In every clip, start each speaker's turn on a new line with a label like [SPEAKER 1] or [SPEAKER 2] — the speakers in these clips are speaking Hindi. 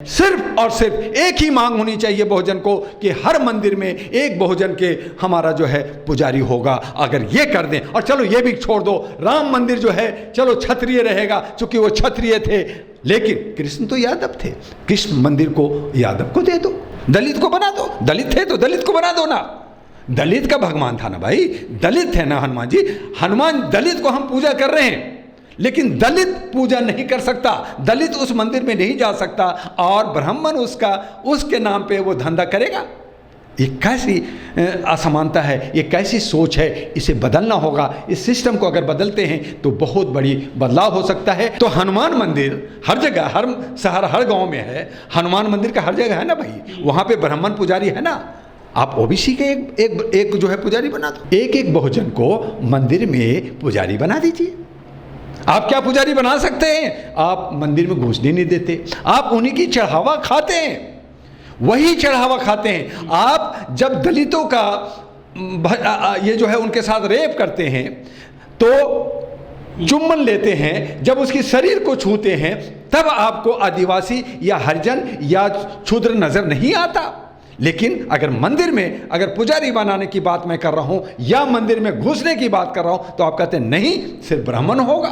[SPEAKER 1] सिर्फ और सिर्फ एक ही मांग होनी चाहिए बहुजन को कि हर मंदिर में एक बहुजन के हमारा जो है पुजारी होगा। अगर ये कर दें, और चलो ये भी छोड़ दो, राम मंदिर जो है चलो क्षत्रिय रहेगा क्योंकि वो क्षत्रिय थे, लेकिन कृष्ण तो यादव थे, कृष्ण मंदिर को यादव को दे दो, दलित को बना दो, दलित थे तो दलित को बना दो ना। दलित का भगवान था ना भाई, दलित थे ना हनुमान जी। हनुमान दलित को हम पूजा कर रहे हैं, लेकिन दलित पूजा नहीं कर सकता, दलित उस मंदिर में नहीं जा सकता, और ब्राह्मण उसके नाम पे वो धंधा करेगा। ये कैसी असमानता है, ये कैसी सोच है, इसे बदलना होगा। इस सिस्टम को अगर बदलते हैं तो बहुत बड़ी बदलाव हो सकता है। तो हनुमान मंदिर हर जगह, हर शहर, हर गांव में है, हनुमान मंदिर का हर जगह है ना भाई, वहाँ पे ब्राह्मण पुजारी है ना। आप ओबीसी के एक जो है पुजारी बना दो, एक बहुजन को मंदिर में पुजारी बना दीजिए। आप क्या पुजारी बना सकते हैं? आप मंदिर में घुसने नहीं देते, आप उन्हीं की चढ़ावा खाते हैं, वही चढ़ावा खाते हैं। आप जब दलितों का ये जो है उनके साथ रेप करते हैं तो चुम्बन लेते हैं, जब उसकी शरीर को छूते हैं तब आपको आदिवासी या हरिजन या शूद्र नजर नहीं आता। लेकिन अगर मंदिर में अगर पुजारी बनाने की बात मैं कर रहा हूं या मंदिर में घुसने की बात कर रहा हूं तो आप कहते हैं नहीं, सिर्फ ब्राह्मण होगा।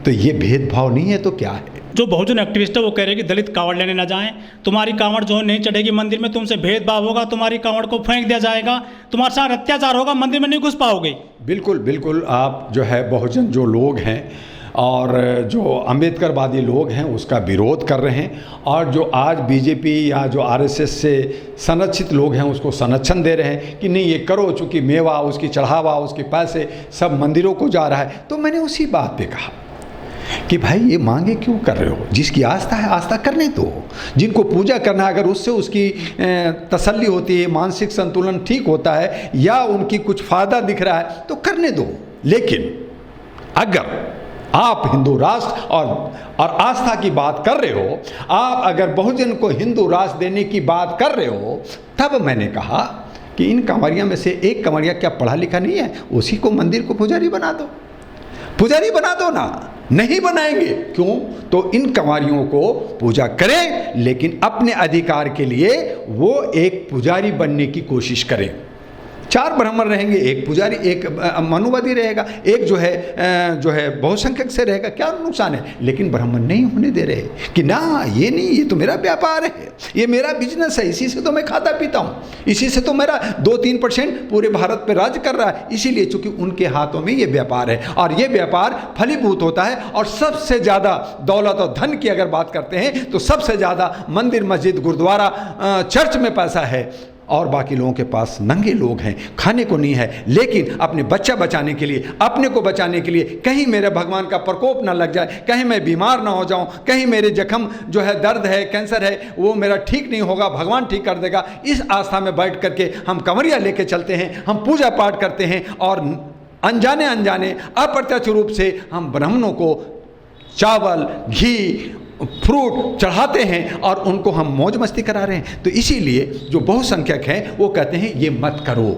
[SPEAKER 1] तो ये भेदभाव नहीं है तो क्या है?
[SPEAKER 2] जो बहुजन एक्टिविस्ट है वो कह रहे हैं कि दलित कांवड़ लेने ना जाएं, तुम्हारी कांवड़ जो नहीं चढ़ेगी मंदिर में, तुमसे भेदभाव होगा, तुम्हारी कांवड़ को फेंक दिया जाएगा, तुम्हारे साथ अत्याचार होगा, मंदिर में नहीं घुस पाओगे।
[SPEAKER 1] बिल्कुल बिल्कुल, आप जो है बहुजन जो लोग हैं और जो अम्बेडकरवादी लोग हैं उसका विरोध कर रहे हैं, और जो आज बीजेपी या जो आरएसएस से संरक्षित लोग हैं उसको संरक्षण दे रहे हैं कि नहीं ये करो, चूँकि मेवा, उसकी चढ़ावा, उसके पैसे सब मंदिरों को जा रहा है। तो मैंने उसी बात पे कहा कि भाई ये मांगे क्यों कर रहे हो? जिसकी आस्था है आस्था करने दो, जिनको पूजा करना है अगर उससे उसकी तसल्ली होती है, मानसिक संतुलन ठीक होता है या उनकी कुछ फ़ायदा दिख रहा है तो करने दो। लेकिन अगर आप हिंदू राष्ट्र और आस्था की बात कर रहे हो, आप अगर बहुजन को हिंदू राष्ट्र देने की बात कर रहे हो, तब मैंने कहा कि इन कंवरिया में से एक कंवरिया क्या पढ़ा लिखा नहीं है, उसी को मंदिर को पुजारी बना दो, पुजारी बना दो ना। नहीं बनाएंगे क्यों? तो इन कंवरियों को पूजा करें, लेकिन अपने अधिकार के लिए वो एक पुजारी बनने की कोशिश करें। 4 ब्राह्मण रहेंगे, एक पुजारी, एक मनुवादी रहेगा, एक जो है बहुसंख्यक से रहेगा, क्या नुकसान है? लेकिन ब्राह्मण नहीं होने दे रहे कि ना, ये नहीं, ये तो मेरा व्यापार है, ये मेरा बिजनेस है, इसी से तो मैं खाता पीता हूँ, इसी से तो मेरा 2-3% पूरे भारत पे राज कर रहा है। इसीलिए चूंकि उनके हाथों में ये व्यापार है और ये व्यापार फलीभूत होता है, और सबसे ज़्यादा दौलत और धन की अगर बात करते हैं तो सबसे ज़्यादा मंदिर, मस्जिद, गुरुद्वारा, चर्च में पैसा है, और बाकी लोगों के पास नंगे लोग हैं, खाने को नहीं है। लेकिन अपने बच्चा बचाने के लिए, अपने को बचाने के लिए, कहीं मेरे भगवान का प्रकोप ना लग जाए, कहीं मैं बीमार ना हो जाऊं, कहीं मेरे जख्म जो है, दर्द है, कैंसर है, वो मेरा ठीक नहीं होगा, भगवान ठीक कर देगा, इस आस्था में बैठ करके हम कंवरिया लेके चलते हैं, हम पूजा पाठ करते हैं, और अनजाने अप्रत्यक्ष रूप से हम ब्राह्मणों को चावल, घी, फ्रूट चढ़ाते हैं और उनको हम मौज मस्ती करा रहे हैं। तो इसीलिए जो बहुसंख्यक हैं वो कहते हैं ये मत करो,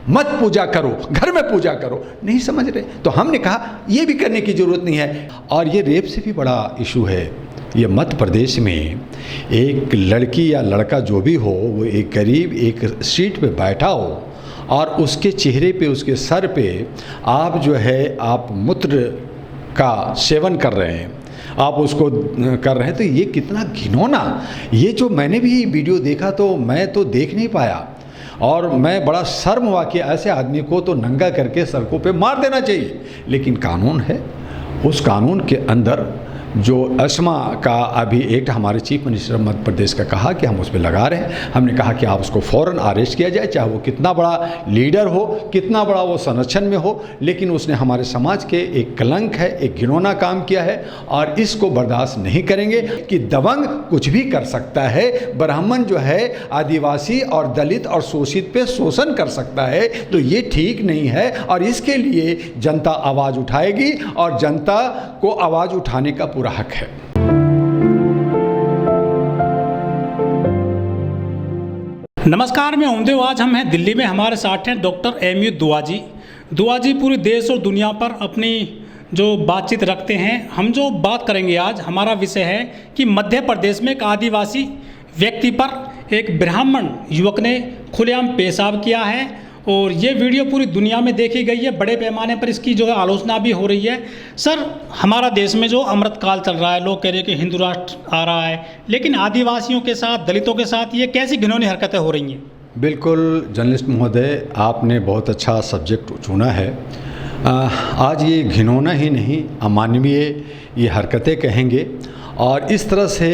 [SPEAKER 1] मत पूजा करो, घर में पूजा करो। नहीं समझ रहे, तो हमने कहा ये भी करने की ज़रूरत नहीं है। और ये रेप से भी बड़ा इशू है। ये मध्य प्रदेश में एक लड़की या लड़का जो भी हो, वो एक गरीब एक सीट पे बैठा हो और उसके चेहरे पे, उसके सर पे आप जो है आप मूत्र का सेवन कर रहे हैं, आप उसको कर रहे हैं, तो ये कितना घिनौना। ये जो मैंने भी वीडियो देखा तो मैं तो देख नहीं पाया, और मैं बड़ा शर्म हुआ कि ऐसे आदमी को तो नंगा करके सड़कों पे मार देना चाहिए। लेकिन कानून है, उस कानून के अंदर जो अस्मा का अभी एक्ट हमारे चीफ मिनिस्टर मध्य प्रदेश का कहा कि हम उस पर लगा रहे हैं, हमने कहा कि आप उसको फ़ौरन अरेस्ट किया जाए, चाहे वो कितना बड़ा लीडर हो, कितना बड़ा वो संरक्षण में हो, लेकिन उसने हमारे समाज के एक कलंक है, एक घिनौना काम किया है, और इसको बर्दाश्त नहीं करेंगे कि दबंग कुछ भी कर सकता है। ब्राह्मण जो है आदिवासी और दलित और शोषित पे शोषण कर सकता है, तो ये ठीक नहीं है, और इसके लिए जनता आवाज़ उठाएगी, और जनता को आवाज़ उठाने का पूरा हक है।
[SPEAKER 2] नमस्कार, मैं ओमदेव। आज हम हैं दिल्ली में, हमारे साथ हैं डॉक्टर एमयू दुआ जी। दुआ जी पूरे देश और दुनिया पर अपनी जो बातचीत रखते हैं। हम जो बात करेंगे आज, हमारा विषय है कि मध्य प्रदेश में एक आदिवासी व्यक्ति पर एक ब्राह्मण युवक ने खुलेआम पेशाब किया है और ये वीडियो पूरी दुनिया में देखी गई है। बड़े पैमाने पर इसकी जो है आलोचना भी हो रही है। सर, हमारा देश में जो अमृतकाल चल रहा है, लोग कह रहे हैं कि हिंदू राष्ट्र आ रहा है, लेकिन आदिवासियों के साथ, दलितों के साथ ये कैसी घिनौनी हरकतें हो रही हैं?
[SPEAKER 1] बिल्कुल जर्नलिस्ट महोदय, आपने बहुत अच्छा सब्जेक्ट चुना है। आज ये घिनौना ही नहीं, अमानवीय ये हरकतें कहेंगे और इस तरह से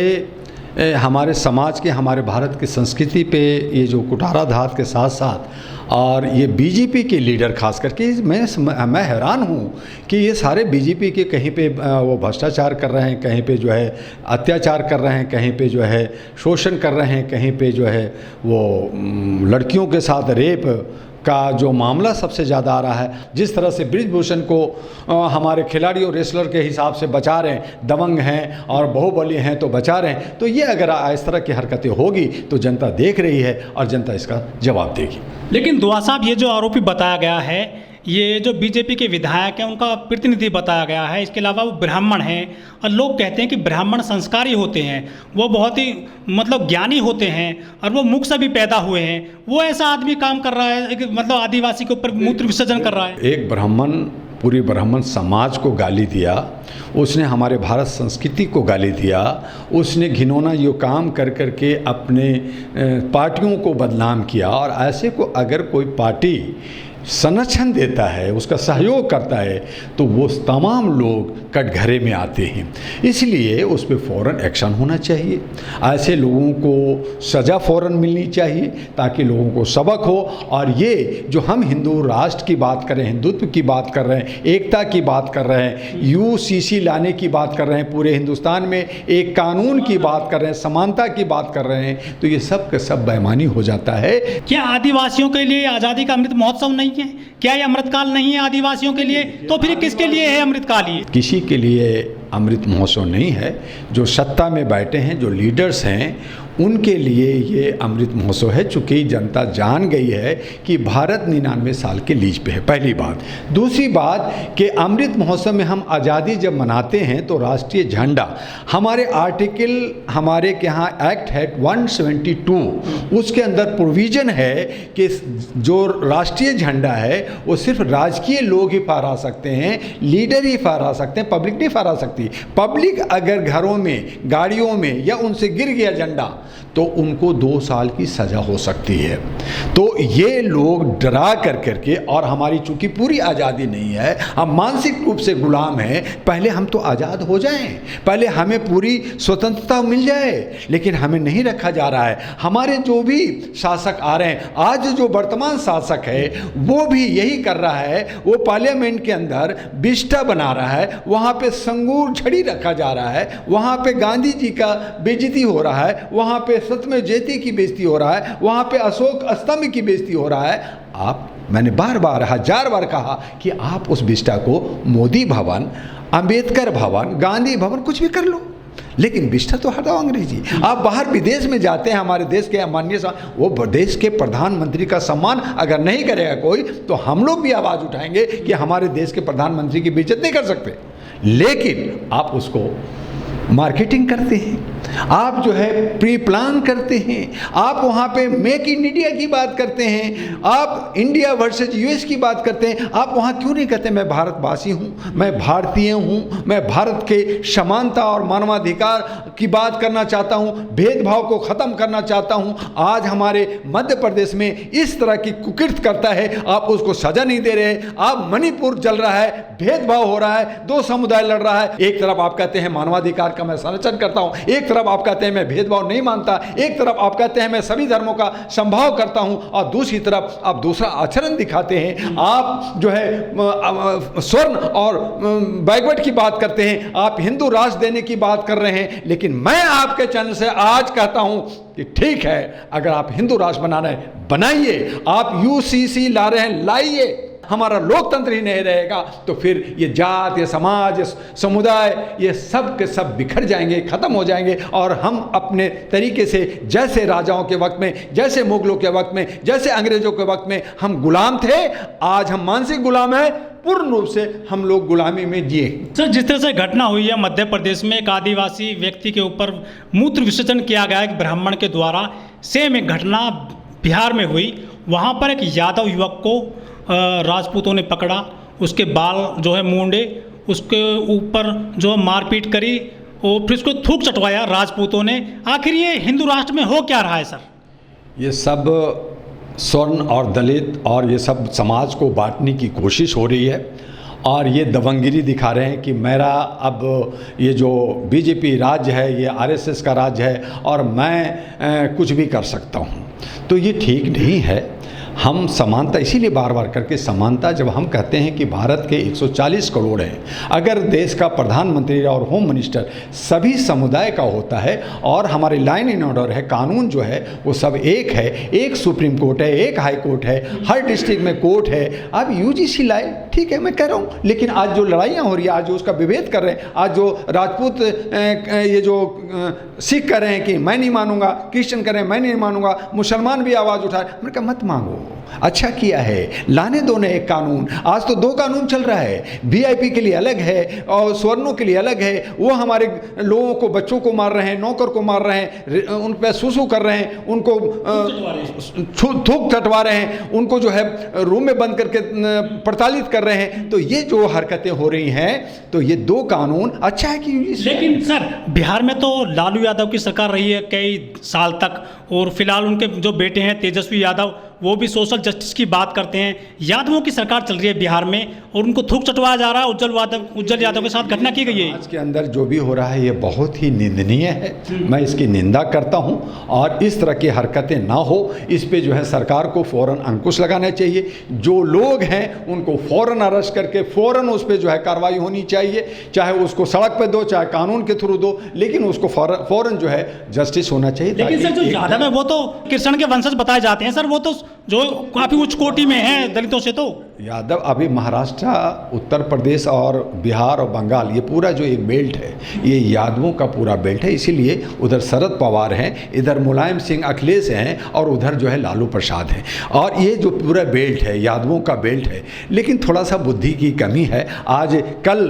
[SPEAKER 1] हमारे समाज के, हमारे भारत की संस्कृति पे ये जो कुठाराघात के साथ साथ और ये बीजेपी के लीडर खास करके, मैं हैरान हूँ कि ये सारे बीजेपी के कहीं पे वो भ्रष्टाचार कर रहे हैं, कहीं पे जो है अत्याचार कर रहे हैं, कहीं पे जो है शोषण कर रहे हैं, कहीं पे जो है वो लड़कियों के साथ रेप का जो मामला सबसे ज़्यादा आ रहा है। जिस तरह से बृजभूषण को हमारे खिलाड़ी और रेसलर के हिसाब से बचा रहे हैं, दबंग हैं और बाहुबली हैं तो बचा रहे हैं, तो ये अगर इस तरह की हरकतें होगी तो जनता देख रही है और जनता इसका जवाब देगी।
[SPEAKER 2] लेकिन दुआ साहब, ये जो आरोपी बताया गया है, ये जो बीजेपी के विधायक हैं उनका प्रतिनिधि बताया गया है, इसके अलावा वो ब्राह्मण हैं और लोग कहते हैं कि ब्राह्मण संस्कारी होते हैं, वो बहुत ही मतलब ज्ञानी होते हैं और वो मुख से भी पैदा हुए हैं। वो ऐसा आदमी काम कर रहा है, मतलब आदिवासी के ऊपर मूत्र विसर्जन कर रहा है।
[SPEAKER 1] एक ब्राह्मण पूरी ब्राह्मण समाज को गाली दिया, उसने हमारे भारत संस्कृति को गाली दिया, उसने घिनौना ये काम कर करके अपने पार्टियों को बदनाम किया। और ऐसे को अगर कोई पार्टी संरक्षण देता है, उसका सहयोग करता है, तो वो तमाम लोग कटघरे में आते हैं। इसलिए उस पर फ़ौरन एक्शन होना चाहिए, ऐसे लोगों को सज़ा फ़ौरन मिलनी चाहिए ताकि लोगों को सबक हो। और ये जो हम हिंदू राष्ट्र की बात कर रहे हैं, हिंदुत्व की बात कर रहे हैं, एकता की बात कर रहे हैं, यूसीसी लाने की बात कर रहे हैं, पूरे हिंदुस्तान में एक कानून की बात कर रहे हैं, समानता की बात कर रहे हैं, तो ये सब का सब बेईमानी हो जाता है।
[SPEAKER 2] क्या आदिवासियों के लिए आज़ादी का अमृत महोत्सव नहीं है? क्या ये अमृतकाल नहीं है आदिवासियों के लिए? तो फिर किसके लिए है अमृतकाल? ये
[SPEAKER 1] किसी के लिए अमृत महोत्सव नहीं है। जो सत्ता में बैठे हैं, जो लीडर्स हैं, उनके लिए ये अमृत महोत्सव है, चूँकि जनता जान गई है कि भारत 99 साल के लीज पे है, पहली बात। दूसरी बात कि अमृत महोत्सव में हम आज़ादी जब मनाते हैं तो राष्ट्रीय झंडा, हमारे आर्टिकल, हमारे के यहाँ एक्ट है 172, उसके अंदर प्रोविज़न है कि जो राष्ट्रीय झंडा है वो सिर्फ राजकीय लोग ही फहरा सकते हैं, लीडर ही फहरा सकते हैं, पब्लिक नहीं फहरा सकती। पब्लिक अगर घरों में, गाड़ियों में या उनसे गिर गया झंडा तो उनको 2 साल की सज़ा हो सकती है। तो ये लोग डरा कर करके, और हमारी चूंकि पूरी आज़ादी नहीं है, हम मानसिक रूप से गुलाम हैं, पहले हम तो आज़ाद हो जाएं, पहले हमें पूरी स्वतंत्रता मिल जाए, लेकिन हमें नहीं रखा जा रहा है। हमारे जो भी शासक आ रहे हैं, आज जो वर्तमान शासक है वो भी यही कर रहा है। वो पार्लियामेंट के अंदर बिस्टा बना रहा है, वहाँ पे संगूर छड़ी रखा जा रहा है, वहाँ पे गांधी जी का बेइज्जती हो रहा है, वहाँ पे सत्यमेव जयते की बेइज्जती हो रहा है, वहाँ पे अशोक स्तंभ की बेइज्जती हो रहा है। मैंने बार बार 1000 बार कहा कि आप उस बिस्टा को मोदी भवन, अंबेडकर भवन, गांधी भवन कुछ भी कर लो, लेकिन बिस्टा तो हटाओ अंग्रेजी। आप बाहर विदेश में जाते हैं, हमारे देश के माननीय वो देश के प्रधानमंत्री का सम्मान अगर नहीं करेगा कोई, तो हम लोग भी आवाज़ उठाएंगे कि हमारे देश के प्रधानमंत्री की बेइज्जत नहीं कर सकते। लेकिन आप उसको मार्केटिंग करते हैं, आप जो है प्री प्लान करते हैं, आप वहाँ पे मेक इन इंडिया की बात करते हैं, आप इंडिया वर्सेज यूएस की बात करते हैं। आप वहाँ क्यों नहीं कहते मैं भारतवासी हूँ, मैं भारतीय हूँ, मैं भारत के समानता और मानवाधिकार की बात करना चाहता हूँ, भेदभाव को ख़त्म करना चाहता हूँ। आज हमारे मध्य प्रदेश में इस तरह की कुकृत करता है, आप उसको सज़ा नहीं दे रहे। आप मणिपुर जल रहा है, भेदभाव हो रहा है, 2 समुदाय लड़ रहा है। एक तरफ आप कहते हैं मानवाधिकार का मैं संरक्षण करता हूँ, एक तरफ आप कहते हैं मैं भेदभाव नहीं मानता, एक तरफ आप कहते हैं मैं सभी धर्मों का संभाव करता हूं, और दूसरी तरफ आप दूसरा आचरण दिखाते हैं। आप जो है स्वर्ण और बैकवर्ड की बात करते हैं, आप हिंदू राष्ट्र देने की बात कर रहे हैं। लेकिन मैं आपके चैनल से आज कहता हूं कि ठीक है, अगर आप हिंदू राष्ट्र बनाना है बनाइए, आप यूसीसी ला रहे हैं लाइए। हमारा लोकतंत्र ही नहीं रहेगा तो फिर ये जात, ये समाज, ये समुदाय, ये सब के सब बिखर जाएंगे, ख़त्म हो जाएंगे। और हम अपने तरीके से, जैसे राजाओं के वक्त में, जैसे मुगलों के वक्त में, जैसे अंग्रेज़ों के वक्त में हम गुलाम थे, आज हम मानसिक गुलाम हैं, पूर्ण रूप से हम लोग गुलामी में जिए।
[SPEAKER 2] सर, जिस तरह से घटना हुई है मध्य प्रदेश में, एक आदिवासी व्यक्ति के ऊपर मूत्र विसर्जन किया गया एक ब्राह्मण के द्वारा, सेम एक घटना बिहार में हुई। वहाँ पर एक यादव युवक को राजपूतों ने पकड़ा, उसके बाल जो है मूंडे, उसके ऊपर जो मारपीट करी और फिर उसको थूक चटवाया राजपूतों ने। आखिर ये हिंदू राष्ट्र में हो क्या रहा है सर? ये
[SPEAKER 1] सब स्वर्ण और दलित और ये सब समाज को बांटने की कोशिश हो रही है और ये दबंगगिरी दिखा रहे हैं कि मेरा अब ये जो बीजेपी राज्य है ये आरएसएस का राज्य है और मैं कुछ भी कर सकता हूँ। तो ये ठीक नहीं है। हम समानता इसीलिए बार बार करके समानता, जब हम कहते हैं कि भारत के 140 करोड़ हैं, अगर देश का प्रधानमंत्री और होम मिनिस्टर सभी समुदाय का होता है और हमारी लाइन इन ऑर्डर है, कानून जो है वो सब एक है, एक सुप्रीम कोर्ट है, एक हाई कोर्ट है, हर डिस्ट्रिक्ट में कोर्ट है। अब यूजीसी लाए, ठीक है, मैं कह रहा हूँ, लेकिन आज जो लड़ाइयाँ हो रही है, आज जो उसका विभेद कर रहे हैं, आज जो राजपूत ये जो सिख कर रहे हैं कि मैं नहीं मानूंगा, क्रिश्चियन कर रहे हैं मैं नहीं मानूंगा, मुसलमान भी आवाज़ उठाए, मैंने कहा मत मांगो, अच्छा किया है, लाने दो ने एक कानून। आज तो 2 कानून चल रहा है, वीआईपी के लिए अलग है और स्वर्णों के लिए अलग है। वो हमारे लोगों को, बच्चों को मार रहे हैं, नौकर को मार रहे हैं, उन पर सुसु कर रहे हैं, उनको थूक चटवा रहे हैं, उनको जो है रूम में बंद करके प्रताड़ित कर रहे हैं। तो ये जो हरकतें हो रही हैं, तो ये 2 कानून अच्छा है कि।
[SPEAKER 2] लेकिन सर, बिहार में तो लालू यादव की सरकार रही है कई साल तक और फिलहाल उनके जो बेटे हैं तेजस्वी यादव, वो भी सोशल जस्टिस की बात करते हैं। यादवों की सरकार चल रही है बिहार में और उनको थूक चटवाया जा रहा है। उज्जवल यादव के साथ घटना की गई है।
[SPEAKER 1] आज के अंदर जो भी हो रहा है ये बहुत ही निंदनीय है, मैं इसकी निंदा करता हूं और इस तरह की हरकतें ना हो, इस पे जो है सरकार को फ़ौरन अंकुश लगाना चाहिए। जो लोग हैं उनको फ़ौरन अरेस्ट करके फ़ौरन उस पर जो है कार्रवाई होनी चाहिए, चाहे उसको सड़क पर दो, चाहे कानून के थ्रू दो, लेकिन उसको फ़ौरन जो है जस्टिस होना चाहिए।
[SPEAKER 2] लेकिन सर, जो यादव है वो तो कृष्ण के वंशज बताए जाते हैं सर, वो तो जो काफ़ी उच्च कोटि में है दलितों से। तो
[SPEAKER 1] यादव अभी महाराष्ट्र, उत्तर प्रदेश और बिहार और बंगाल, ये पूरा जो ये बेल्ट है ये यादवों का पूरा बेल्ट है। इसीलिए उधर शरद पवार हैं, इधर मुलायम सिंह अखिलेश हैं और उधर जो है लालू प्रसाद हैं। और ये जो पूरा बेल्ट है यादवों का बेल्ट है, लेकिन थोड़ा सा बुद्धि की कमी है। आज कल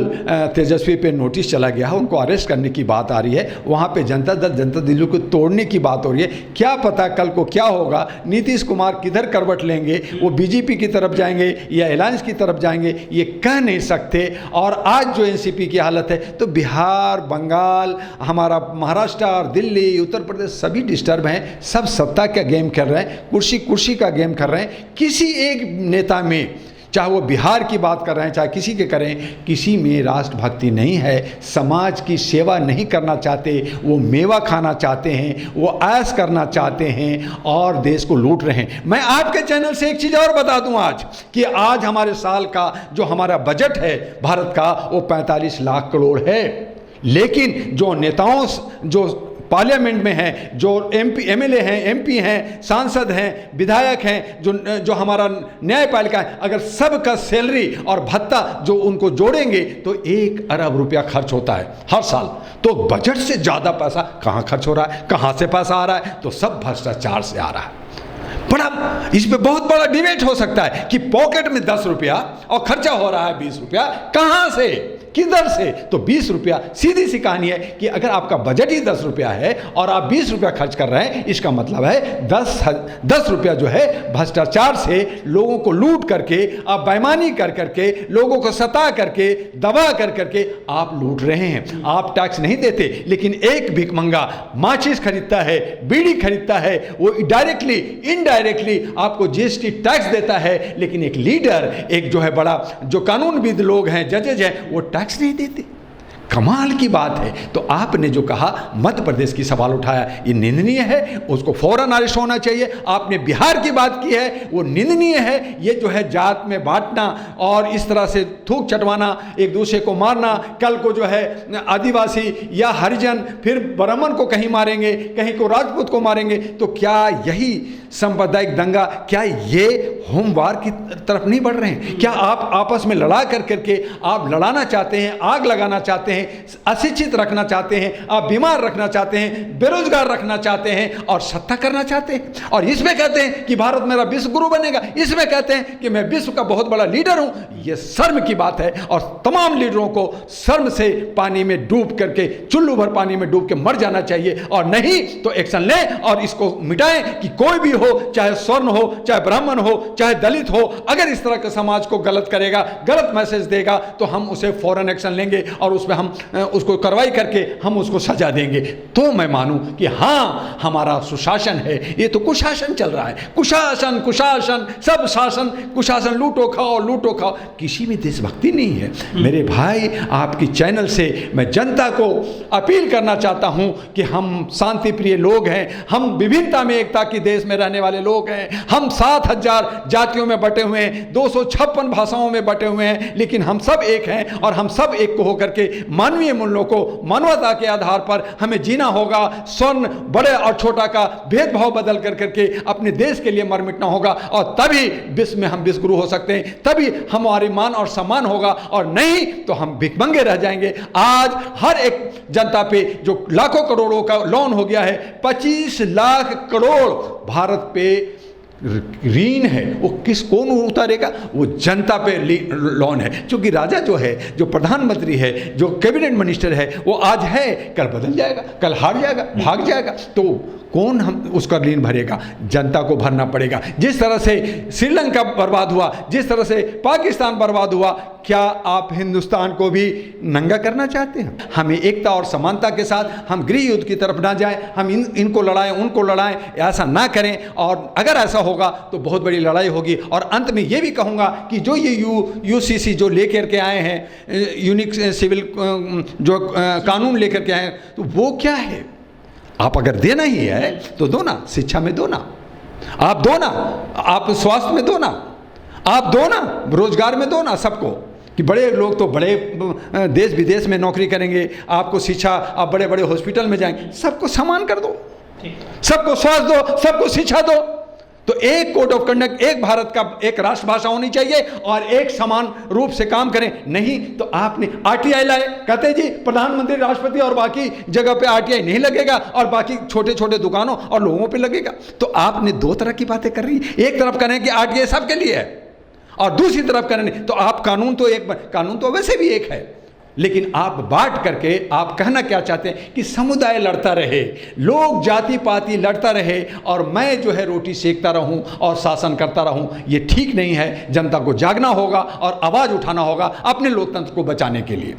[SPEAKER 1] तेजस्वी पे नोटिस चला गया है, उनको अरेस्ट करने की बात आ रही है, वहाँ पे जनता दल जनता दिल्ली को तोड़ने की बात हो रही है। क्या पता कल को क्या होगा, नीतीश कुमार किधर करवट लेंगे, वो बीजेपी की तरफ जाएंगे या अलायंस की तरफ जाएंगे, ये कह नहीं सकते। और आज जो एनसीपी की हालत है, तो बिहार, बंगाल, हमारा महाराष्ट्र और दिल्ली, उत्तर प्रदेश सभी डिस्टर्ब हैं, सब सत्ता का गेम खेल रहे हैं, कुर्सी का गेम कर रहे हैं। किसी एक नेता में, चाहे वो बिहार की बात कर रहे हैं चाहे किसी के करें, किसी में राष्ट्रभक्ति नहीं है, समाज की सेवा नहीं करना चाहते, वो मेवा खाना चाहते हैं, वो ऐश करना चाहते हैं और देश को लूट रहे हैं। मैं आपके चैनल से एक चीज़ और बता दूं आज, कि आज हमारे साल का जो हमारा बजट है भारत का, वो 45 लाख करोड़ है। लेकिन जो नेताओं, जो पार्लियामेंट में हैं, जो एमएलए हैं, एमपी हैं, सांसद हैं, विधायक हैं, जो हमारा न्यायपालिका है, अगर सबका सैलरी और भत्ता जो उनको जोड़ेंगे तो 1 अरब रुपया खर्च होता है हर साल। तो बजट से ज़्यादा पैसा कहाँ खर्च हो रहा है, कहाँ से पैसा आ रहा है? तो सब भ्रष्टाचार से आ रहा है। बड़ा इस पे बहुत बड़ा डिबेट हो सकता है कि पॉकेट में 10 रुपया और खर्चा हो रहा है 20 रुपया, कहाँ से, किधर से? तो 20 रुपया, सीधी सी कहानी है कि अगर आपका बजट ही 10 रुपया है और आप 20 रुपया खर्च कर रहे हैं, इसका मतलब है 10 रुपया जो है भ्रष्टाचार से लोगों को लूट करके, आप बेईमानी कर करके, लोगों को सता करके, दबा कर करके आप लूट रहे हैं। आप टैक्स नहीं देते, लेकिन एक भिखमंगा माचिस खरीदता है, बीड़ी खरीदता है, वो डायरेक्टली इनडायरेक्टली आपको जीएसटी टैक्स देता है। लेकिन एक लीडर, एक जो है बड़ा जो कानूनविद लोग हैं, जजेज हैं, वो टैक्स नहीं देते। कमाल की बात है। तो आपने जो कहा, मध्य प्रदेश की सवाल उठाया, ये निंदनीय है, उसको फौरन अरेस्ट होना चाहिए। आपने बिहार की बात की है, वो निंदनीय है। ये जो है जात में बांटना और इस तरह से थूक चटवाना, एक दूसरे को मारना, कल को जो है आदिवासी या हरिजन फिर ब्राह्मण को कहीं मारेंगे, कहीं को राजपूत को मारेंगे, तो क्या यही सांप्रदायिक दंगा, क्या ये होमवार की तरफ नहीं बढ़ रहे हैं? क्या आप आपस में लड़ा कर करके आप लड़ाना चाहते हैं, आग लगाना चाहते हैं हैं, अशिक्षित रखना चाहते हैं, आप बीमार रखना चाहते हैं, बेरोजगार रखना चाहते हैं और सत्ता करना चाहते हैं। और इसमें कहते हैं कि भारत मेरा विश्व गुरु बनेगा, इसमें कहते हैं कि मैं विश्व का बहुत बड़ा लीडर हूं। यह शर्म की बात है और तमाम लीडरों को शर्म से पानी में डूब करके, चुल्लू भर पानी में डूब के मर जाना चाहिए, और नहीं तो एक्शन लें और इसको मिटाएं कि कोई भी हो, चाहे स्वर्ण हो, चाहे ब्राह्मण हो, चाहे दलित हो, अगर इस तरह के समाज को गलत करेगा, गलत मैसेज देगा, तो हम उसे फौरन एक्शन लेंगे और उसमें हम उसको कार्रवाई करके हम उसको सजा देंगे। तो मैं मानूं कि हाँ, हमारा सुशासन है। ये तो कुशासन चल रहा है, कुशासन कुशासन, सब शासन कुशासन, लूटो खाओ लूटो खाओ, किसी में देशभक्ति नहीं है। मेरे भाई, आपकी चैनल से मैं जनता को अपील करना चाहता हूं कि हम शांति प्रिय लोग हैं, हम विभिन्नता में एकता की देश में रहने वाले लोग हैं, हम 7000 जातियों में बटे हुए हैं, 256 भाषाओं में बटे हुए हैं, लेकिन हम सब एक हैं और हम सब एक को होकर के मानवीय मूल्यों को, मानवता के आधार पर हमें जीना होगा। स्वर्ण बड़े और छोटा का भेदभाव बदल कर करके अपने देश के लिए मर मिटना होगा, और तभी विश्व में हम विश्व गुरु हो सकते हैं, तभी हमारी मान और सम्मान होगा, और नहीं तो हम भिखमंगे रह जाएंगे। आज हर एक जनता पे जो लाखों करोड़ों का लोन हो गया है, 25 लाख करोड़ भारत पे ऋण है, वो किस कौन उतारेगा? वो जनता पे लोन है। क्योंकि राजा जो है, जो प्रधानमंत्री है, जो कैबिनेट मिनिस्टर है, वो आज है, कल बदल जाएगा, कल हार जाएगा, भाग जाएगा, तो कौन हम उसका ऋण भरेगा? जनता को भरना पड़ेगा। जिस तरह से श्रीलंका बर्बाद हुआ, जिस तरह से पाकिस्तान बर्बाद हुआ, क्या आप हिंदुस्तान को भी नंगा करना चाहते हैं? हमें एकता और समानता के साथ हम गृह युद्ध की तरफ ना जाएं, हम इनको लड़ाएं, उनको लड़ाएं, ऐसा ना करें। और अगर ऐसा होगा तो बहुत बड़ी लड़ाई होगी। और अंत में ये भी कहूँगा कि जो ये यूसीसी जो लेकर के आए हैं, यूनिक सिविल जो कानून लेकर के आए हैं, तो वो क्या है? आप अगर देना ही है तो दो ना, शिक्षा में दो ना, आप दो ना, आप स्वास्थ्य में दो ना, आप दो ना, रोजगार में दो ना सबको, कि बड़े लोग तो बड़े देश विदेश में नौकरी करेंगे, आपको शिक्षा, आप बड़े बड़े हॉस्पिटल में जाएंगे, सबको समान कर दो, सबको स्वास्थ्य दो, सबको शिक्षा दो। तो एक कोड ऑफ कंडक्ट, एक भारत का एक राष्ट्रभाषा होनी चाहिए और एक समान रूप से काम करें। नहीं तो आपने आरटीआई लाए, कहते जी प्रधानमंत्री, राष्ट्रपति और बाकी जगह पे आरटीआई नहीं लगेगा और बाकी छोटे छोटे दुकानों और लोगों पे लगेगा। तो आपने दो तरह की बातें कर रही है। एक तरफ करें कि आरटीआई सबके लिए है और दूसरी तरफ करें तो आप कानून तो वैसे भी एक है, लेकिन आप बांट करके आप कहना क्या चाहते हैं कि समुदाय लड़ता रहे, लोग जाति पाति लड़ता रहे और मैं जो है रोटी सेकता रहूं और शासन करता रहूं। ये ठीक नहीं है। जनता को जागना होगा और आवाज़ उठाना होगा अपने लोकतंत्र को बचाने के लिए।